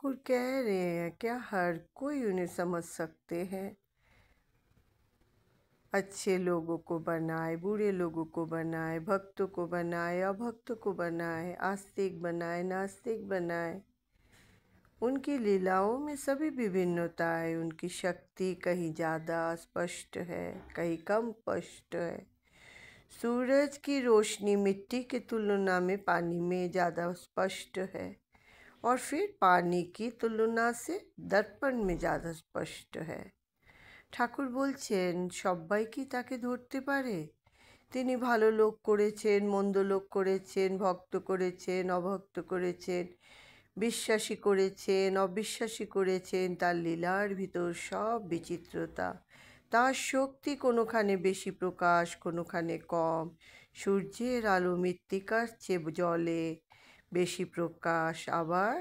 ठाकुर कह रहे हैं क्या हर कोई उन्हें समझ सकते हैं। अच्छे लोगों को बनाए, बुरे लोगों को बनाए, भक्तों को बनाए, अभक्तों को बनाए, आस्तिक बनाए, नास्तिक बनाए। उनकी लीलाओं में सभी विभिन्नताएं, उनकी शक्ति कहीं ज़्यादा स्पष्ट है, कहीं कम स्पष्ट है। सूरज की रोशनी मिट्टी की तुलना में पानी में ज़्यादा स्पष्ट है और फिर पानी की तुलना से दर्पण में ज़्यादा स्पष्ट है। ঠাকুর বলছেন সবাই কি তাকে ধরতে পারে? তিনি ভালো লোক করেছেন, মন্দ লোক করেছেন, ভক্ত করেছেন, অভক্ত করেছেন, বিশ্বাসী করেছেন, অবিশ্বাসী করেছেন। তার লীলার ভিতর সব বিচিত্রতা, তার শক্তি কোনোখানে বেশি প্রকাশ, কোনোখানে কম। সূর্যের আলো মৃত্তিকার চেয়ে জলে বেশি প্রকাশ, আবার